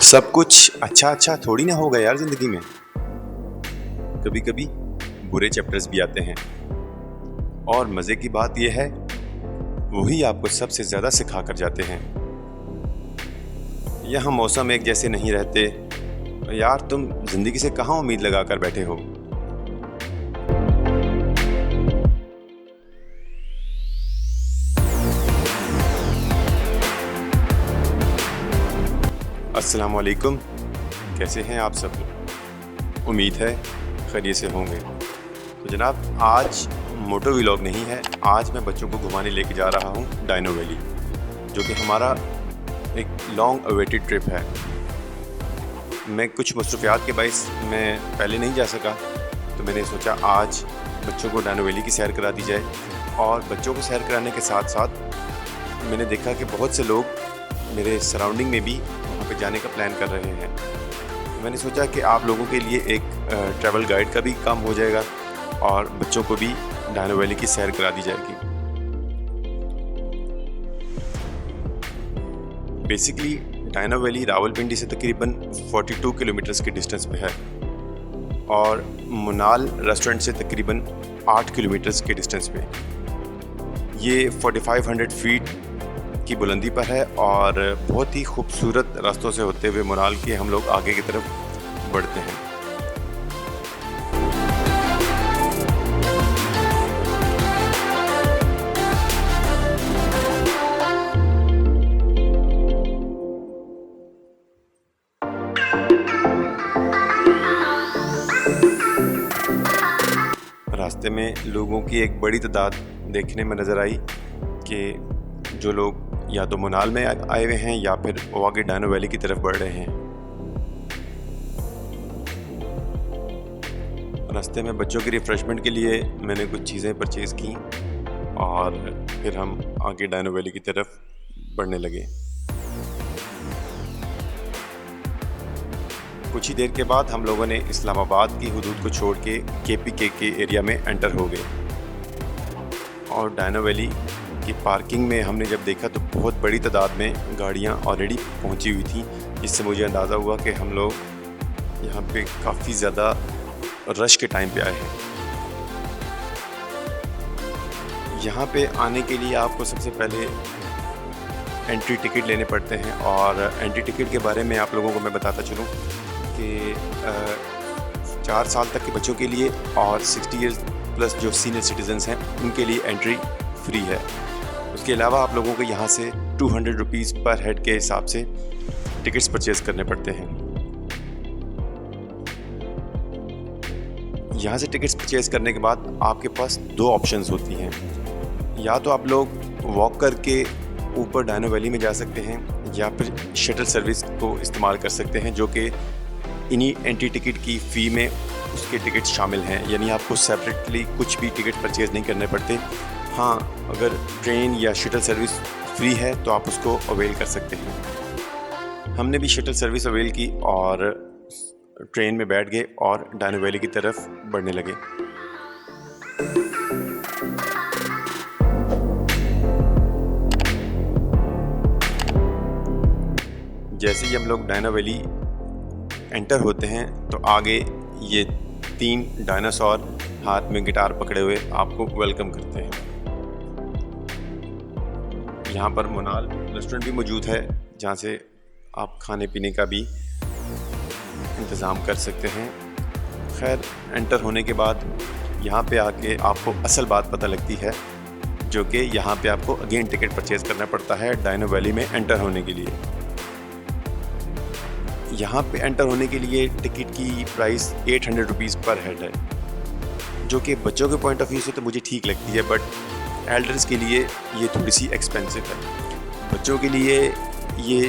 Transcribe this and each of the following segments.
सब कुछ अच्छा अच्छा थोड़ी ना होगा यार जिंदगी में। कभी कभी बुरे चैप्टर्स भी आते हैं और मजे की बात यह है वही आपको सबसे ज्यादा सिखा कर जाते हैं। यहाँ मौसम एक जैसे नहीं रहते। यार तुम जिंदगी से कहाँ उम्मीद लगा कर बैठे हो। अस्सलाम वालेकुम, कैसे हैं आप सब। उम्मीद है खैरियत से होंगे। तो जनाब आज मोटो व्लॉग नहीं है, आज मैं बच्चों को घुमाने लेके जा रहा हूँ डायनो वैली, जो कि हमारा एक लॉन्ग अवेटेड ट्रिप है। मैं कुछ मसरूफियात के बाइस मैं पहले नहीं जा सका, तो मैंने सोचा आज बच्चों को डायनो वैली की सैर करा दी जाए। और बच्चों को सैर कराने के साथ साथ मैंने देखा कि बहुत से लोग मेरे सराउंडिंग में भी वहाँ पे जाने का प्लान कर रहे हैं। मैंने सोचा कि आप लोगों के लिए एक ट्रैवल गाइड का भी काम हो जाएगा और बच्चों को भी डायनो वैली की सैर करा दी जाएगी। बेसिकली डायनो वैली रावलपिंडी से तकरीबन 42 किलोमीटर्स के डिस्टेंस पे है और मुनाल रेस्टोरेंट से तकरीबन 8 किलोमीटर्स के डिस्टेंस पे। ये 4500 फीट की बुलंदी पर है और बहुत ही खूबसूरत रास्तों से होते हुए मुनाल के हम लोग आगे की तरफ बढ़ते हैं। रास्ते में लोगों की एक बड़ी तादाद देखने में नज़र आई कि जो लोग या तो मुनाल में आए हुए हैं या फिर वो आगे डायनो वैली की तरफ बढ़ रहे हैं। रास्ते में बच्चों की रिफ़्रेशमेंट के लिए मैंने कुछ चीज़ें परचेज़ की और फिर हम आगे डायनो वैली की तरफ बढ़ने लगे। कुछ ही देर के बाद हम लोगों ने इस्लामाबाद की हुदूद को छोड़ के KPK के एरिया में एंटर हो गए और डायनो वैली की पार्किंग में हमने जब देखा तो बहुत बड़ी तादाद में गाड़ियां ऑलरेडी पहुंची हुई थी, जिससे मुझे अंदाज़ा हुआ कि हम लोग यहां पे काफ़ी ज़्यादा रश के टाइम पे आए हैं। यहां पे आने के लिए आपको सबसे पहले एंट्री टिकट लेने पड़ते हैं और एंट्री टिकट के बारे में आप लोगों को मैं बताता चलूँ कि 4 साल तक के बच्चों के लिए और 60 ईयर्स प्लस जो सीनियर सिटीजन्स हैं उनके लिए एंट्री फ्री है। उसके अलावा आप लोगों को यहाँ से 200 रुपीज़ पर हेड के हिसाब से टिकट्स परचेज़ करने पड़ते हैं। यहाँ से टिकट्स परचेज़ करने के बाद आपके पास 2 ऑप्शंस होती हैं। या तो आप लोग वॉक करके ऊपर डायनो वैली में जा सकते हैं या फिर शटल सर्विस को इस्तेमाल कर सकते हैं, जो कि इन्हीं एंट्री टिकट की फ़ी में उसके टिकट शामिल हैं, यानी आपको सेपरेटली कुछ भी टिकट परचेज़ नहीं करने पड़ते। हाँ, अगर ट्रेन या शटल सर्विस फ्री है तो आप उसको अवेल कर सकते हैं। हमने भी शटल सर्विस अवेल की और ट्रेन में बैठ गए और डायनो वैली की तरफ बढ़ने लगे। जैसे ही हम लोग डायनो वैली एंटर होते हैं तो आगे ये 3 डायनासोर हाथ में गिटार पकड़े हुए आपको वेलकम करते हैं। यहाँ पर मुनाल रेस्टोरेंट भी मौजूद है जहाँ से आप खाने पीने का भी इंतज़ाम कर सकते हैं। खैर, एंटर होने के बाद यहाँ पे आके आपको असल बात पता लगती है, जो कि यहाँ पे आपको अगेन टिकट परचेज़ करना पड़ता है डायनो वैली में एंटर होने के लिए। यहाँ पे एंटर होने के लिए टिकट की प्राइस 800 रुपीज़ पर हेड है, जो कि बच्चों के पॉइंट ऑफ व्यू से तो मुझे ठीक लगती है, बट एल्डर्स के लिए ये थोड़ी सी एक्सपेंसिव है। बच्चों के लिए ये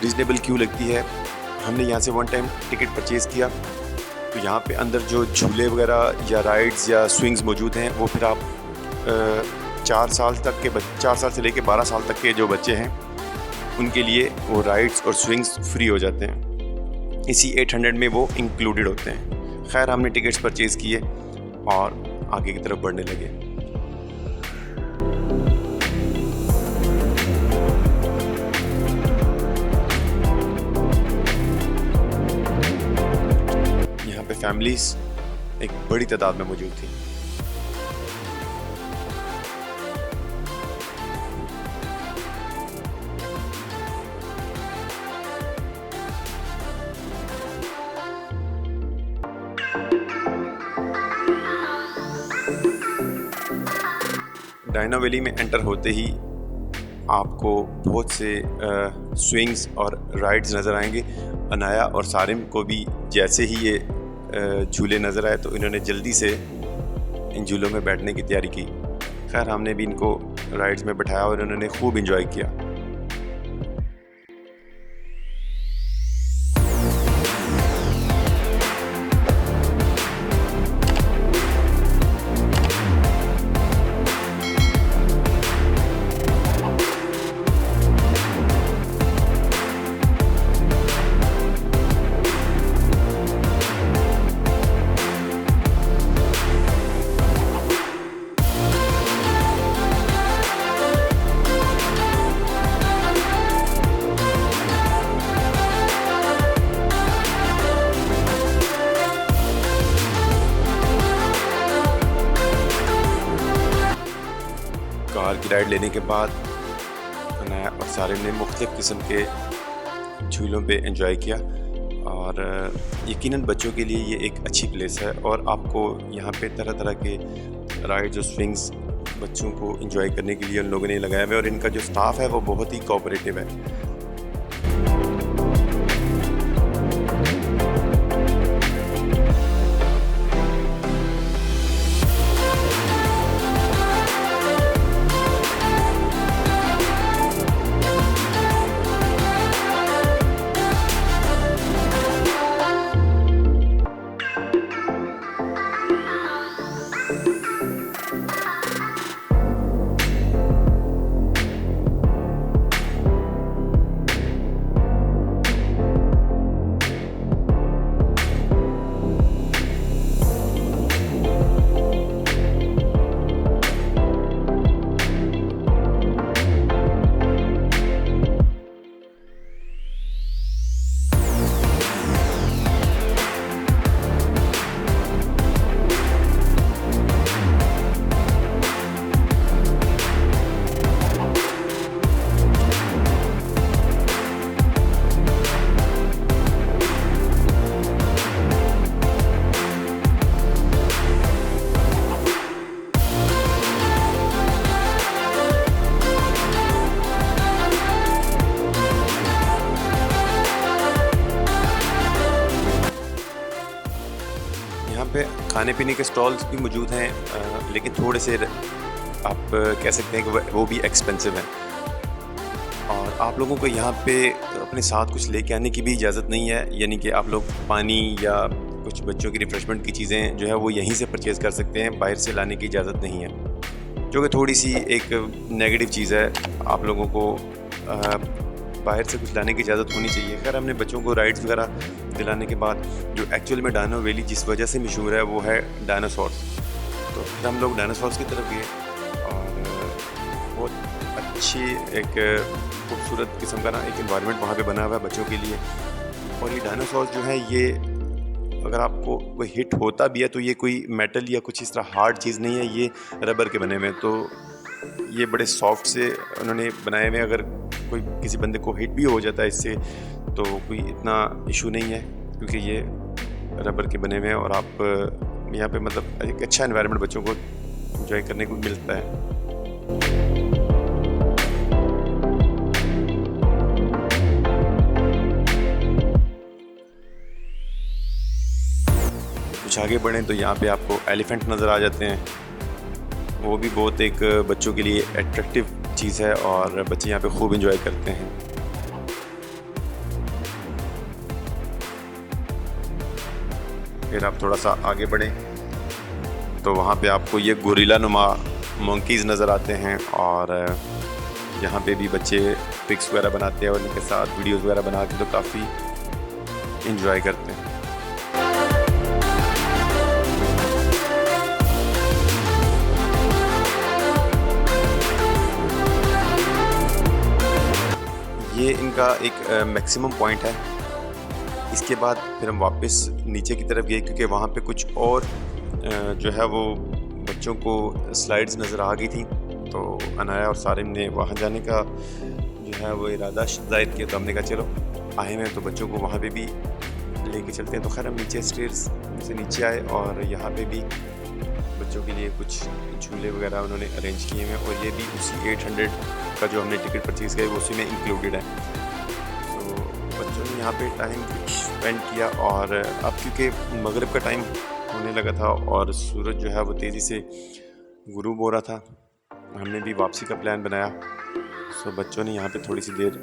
रीज़नेबल क्यों लगती है, हमने यहाँ से 1 टाइम टिकट परचेज़ किया तो यहाँ पे अंदर जो झूले वगैरह या राइड्स या स्विंग्स मौजूद हैं वो फिर आप 4 साल से लेकर 12 साल तक के जो बच्चे हैं उनके लिए वो राइड्स और स्विंग्स फ्री हो जाते हैं। इसी 800 में वो इंक्लूडेड होते हैं। खैर, हमने टिकट्स परचेज़ किए और आगे की तरफ बढ़ने लगे। फैमिलीज़ एक बड़ी तादाद में मौजूद थी। डायना वैली में एंटर होते ही आपको बहुत से स्विंग्स और राइड्स नज़र आएंगे। अनाया और सारिम को भी जैसे ही ये झूले नज़र आए तो इन्होंने जल्दी से इन झूलों में बैठने की तैयारी की। खैर हमने भी इनको राइड्स में बैठाया और इन्होंने खूब इंजॉय किया। कार की राइड लेने के बाद अनाया और सारिम ने मुख्तलिफ़ किस्म के झूलों पे एंजॉय किया और यकीनन बच्चों के लिए ये एक अच्छी प्लेस है और आपको यहाँ पे तरह तरह के राइड्स और स्विंग्स बच्चों को एंजॉय करने के लिए उन लोगों ने लगाया हुआ है और इनका जो स्टाफ है वो बहुत ही कोऑपरेटिव है। यहाँ पे खाने पीने के स्टॉल्स भी मौजूद हैं लेकिन थोड़े से आप कह सकते हैं कि वो भी एक्सपेंसिव हैं और आप लोगों को यहाँ पे अपने साथ कुछ लेके आने की भी इजाज़त नहीं है। यानी कि आप लोग पानी या कुछ बच्चों की रिफ़्रेशमेंट की चीज़ें जो है वो यहीं से परचेज़ कर सकते हैं, बाहर से लाने की इजाज़त नहीं है, जो कि थोड़ी सी एक नेगेटिव चीज़ है। आप लोगों को बाहर से कुछ लाने की इजाज़त होनी चाहिए। खैर हमने बच्चों को राइड्स वगैरह दिलाने के बाद जो एक्चुअल में डायनो वैली जिस वजह से मशहूर है वो है डायनासोर्स, तो फिर हम लोग डायनासोर्स की तरफ गए और बहुत अच्छी एक खूबसूरत किस्म का ना एक इन्वायरमेंट वहाँ पे बना हुआ है बच्चों के लिए। और ये डायनासोर्स जो है ये अगर आपको कोई हिट होता भी है तो ये कोई मेटल या कुछ इस तरह हार्ड चीज़ नहीं है, ये रबर के बने हुए हैं, तो ये बड़े सॉफ्ट से उन्होंने बनाए हुए हैं। अगर कोई किसी बंदे को हिट भी हो जाता है इससे तो कोई इतना इशू नहीं है क्योंकि ये रबर के बने हुए हैं और आप यहाँ पे मतलब एक अच्छा एनवायरनमेंट बच्चों को एंजॉय करने को मिलता है। कुछ आगे बढ़ें तो यहाँ पे आपको एलिफेंट नज़र आ जाते हैं, वो भी बहुत एक बच्चों के लिए अट्रैक्टिव चीज़ है और बच्चे यहाँ पे खूब एंजॉय करते हैं। फिर आप थोड़ा सा आगे बढ़ें तो वहाँ पे आपको ये गोरिल्ला नुमा मंकीज़ नज़र आते हैं और यहाँ पे भी बच्चे पिक्स वगैरह बनाते हैं और उनके साथ वीडियोज़ वगैरह बना के तो काफ़ी एंजॉय करते हैं। ये इनका एक मैक्सिमम पॉइंट है इसके बाद फिर हम वापस नीचे की तरफ गए क्योंकि वहाँ पे कुछ और जो है वो बच्चों को स्लाइड्स नज़र आ गई थी। तो अनाया और सारिम ने वहाँ जाने का जो है वो इरादा ज़ाहिर किया। तो हमने कहा चलो आए हैं तो बच्चों को वहाँ पे भी लेके चलते हैं। तो खैर हम नीचे स्टेयर्स से नीचे आए और यहाँ पे भी बच्चों के लिए कुछ झूले वगैरह उन्होंने अरेंज किए हैं और ये भी उसी 800 का जो हमने टिकट परचेज़ किया उसी में इंक्लूडेड है। तो बच्चों ने यहाँ पे टाइम कुछ स्पेंड किया और अब क्योंकि मगरिब का टाइम होने लगा था और सूरज जो है वो तेज़ी से गुरूब हो रहा था, हमने भी वापसी का प्लान बनाया। सो बच्चों ने यहाँ पे थोड़ी सी देर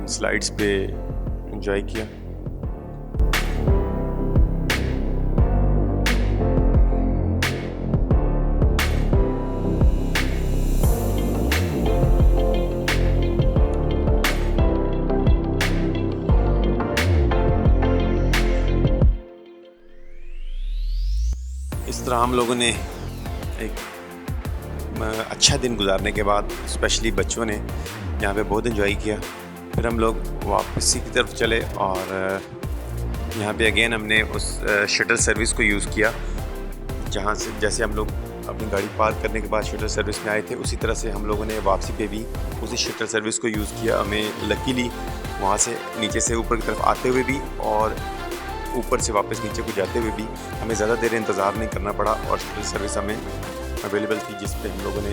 स्लाइड्स पे एंजॉय किया। इस तरह हम लोगों ने एक अच्छा दिन गुजारने के बाद स्पेशली बच्चों ने यहाँ पे बहुत एंजॉय किया। फिर हम लोग वापसी की तरफ चले और यहाँ पे अगेन हमने उस शटल सर्विस को यूज़ किया जहाँ से जैसे हम लोग अपनी गाड़ी पार्क करने के बाद शटल सर्विस में आए थे उसी तरह से हम लोगों ने वापसी पे भी उसी शटल सर्विस को यूज़ किया। हमें लकीली वहाँ से नीचे से ऊपर की तरफ आते हुए भी और ऊपर से वापस नीचे को जाते हुए भी हमें ज़्यादा देर इंतज़ार नहीं करना पड़ा और शटल सर्विस हमें अवेलेबल थी जिस पे हम लोगों ने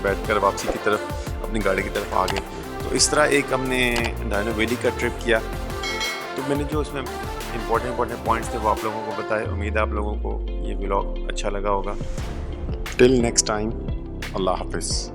बैठकर वापसी की तरफ अपनी गाड़ी की तरफ आ गए। तो इस तरह एक हमने डायनो वैली का ट्रिप किया। तो मैंने जो उसमें इम्पोर्टेंट पॉइंट्स थे वो आप लोगों को बताए। उम्मीद है आप लोगों को ये व्लॉग अच्छा लगा होगा। टिल नेक्स्ट टाइम, अल्लाह हाफिज़।